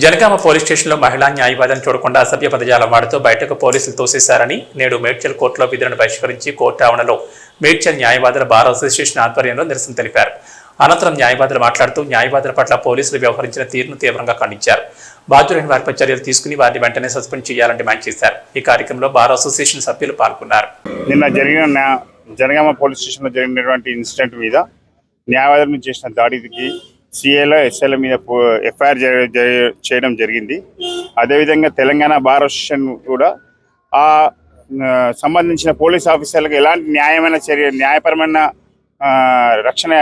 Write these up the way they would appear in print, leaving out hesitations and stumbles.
Janagama police స్టేషన్లో మహిళా న్యాయవాదిని చూడకుండా అసభ్య పదజాలం వాడుతూ బయటకు పోలీసులు తోసేశారని నేడు మేడ్చల్ కోర్టులో విధులను బహిష్కరించి కోర్టు ఆవరణలో మేడ్చల్ న్యాయవాదుల బార్ అసోసియేషన్ ఆధ్వర్యంలో నిరసన తెలిపారు. అనంతరం న్యాయవాదులు మాట్లాడుతూ న్యాయవాదుల పట్ల పోలీసులు వ్యవహరించిన తీరును తీవ్రంగా ఖండించారు. బాధ్యులైన వారిపై చర్యలు తీసుకుని వారిని వెంటనే సస్పెండ్ చేయాలని డిమాండ్ చేశారు. ఈ కార్యక్రమంలో బార్ అసోసియేషన్ సభ్యులు పాల్గొన్నారు. నిన్న జరిగిన జనగామ పోలీస్ స్టేషన్లో జరిగినటువంటి ఇన్సిడెంట్ మీద న్యాయవాదులను చేసిన దాడికి సిఏలో ఎస్ఐల మీద ఎఫ్ఐఆర్ చేయడం జరిగింది. అదేవిధంగా తెలంగాణ బార్ అసోసియేషన్ కూడా ఆ సంబంధించిన పోలీస్ ఆఫీసర్లకు ఎలాంటి న్యాయమైన చర్య న్యాయపరమైన రక్షణ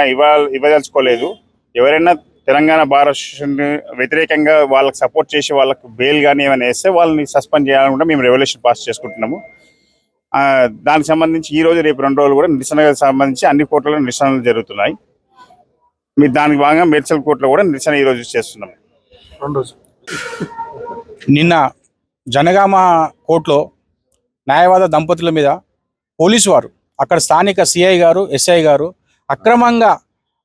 ఇవ్వదలుచుకోలేదు. ఎవరైనా తెలంగాణ బార్ అసోసియేషన్ వ్యతిరేకంగా వాళ్ళకి సపోర్ట్ చేసి వాళ్ళకి బెయిల్ కానీ ఏమైనా వేస్తే వాళ్ళని సస్పెండ్ చేయాలని కూడా మేము రెవల్యూషన్ పాస్ చేసుకుంటున్నాము. దానికి సంబంధించి ఈరోజు రేపు 2 రోజులు కూడా నిరసనకు సంబంధించి అన్ని కోర్టులలో నిరసనలు జరుగుతున్నాయి. మీరు దానికి భాగంగా మేడ్చల్ కోర్టులో కూడా నిరసన ఈరోజు చేస్తున్నాం. నిన్న జనగామ కోర్టులో న్యాయవాద దంపతుల మీద పోలీసు వారు అక్కడ స్థానిక సిఐ గారు ఎస్ఐ గారు అక్రమంగా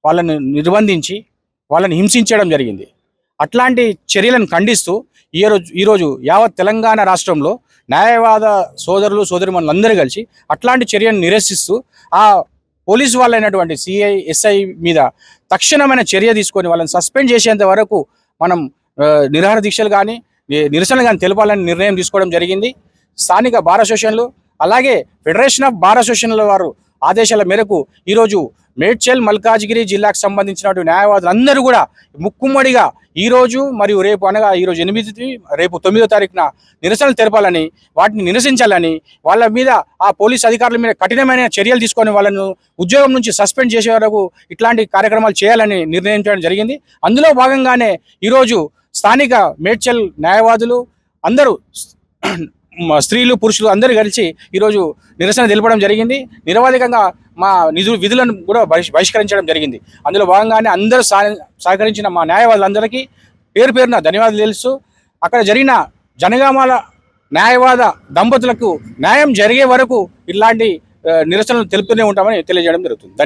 వాళ్ళని నిర్బంధించి వాళ్ళని హింసించడం జరిగింది. అట్లాంటి చర్యలను ఖండిస్తూ ఈరోజు యావత్ తెలంగాణ రాష్ట్రంలో న్యాయవాద సోదరులు సోదరిమణులందరూ కలిసి అట్లాంటి చర్యను నిరసిస్తూ ఆ పోలీసు వాళ్ళైనటువంటి సిఐ ఎస్ఐ మీద తక్షణమైన చర్య తీసుకొని వాళ్ళని సస్పెండ్ చేసేంత వరకు మనం నిరాహార దీక్షలు కానీ నిరసనలు కానీ తెలపాలని నిర్ణయం తీసుకోవడం జరిగింది. స్థానిక బార్ అసోసియేషన్లు అలాగే ఫెడరేషన్ ఆఫ్ బార్ అసోసియేషన్ల వారు ఆదేశాల మేరకు ఈరోజు మేడ్చల్ మల్కాజ్గిరి జిల్లాకు సంబంధించినటువంటి న్యాయవాదులు అందరూ కూడా ముక్కుమ్మడిగా ఈరోజు మరియు రేపు అనగా ఈరోజు 8 రేపు 9వ తారీఖున నిరసనలు తెలపాలని వాటిని నిరసించాలని వాళ్ళ మీద ఆ పోలీస్ అధికారుల మీద కఠినమైన చర్యలు తీసుకొని వాళ్ళను ఉద్యోగం నుంచి సస్పెండ్ చేసే వరకు ఇట్లాంటి కార్యక్రమాలు చేయాలని నిర్ణయించడం జరిగింది. అందులో భాగంగానే ఈరోజు స్థానిక మేడ్చల్ న్యాయవాదులు అందరూ స్త్రీలు పురుషులు అందరూ కలిసి ఈరోజు నిరసన తెలపడం జరిగింది. నిరవధికంగా మా విధులను కూడా బహిష్కరించడం జరిగింది. అందులో భాగంగానే అందరూ సహకరించిన మా న్యాయవాదులందరికీ పేరు పేరున ధన్యవాదాలు తెలుస్తూ అక్కడ జరిగిన జనగామాల న్యాయవాద దంపతులకు న్యాయం జరిగే వరకు ఇలాంటి నిరసనలు తెలుపుతూనే ఉంటామని తెలియజేయడం జరుగుతుంది.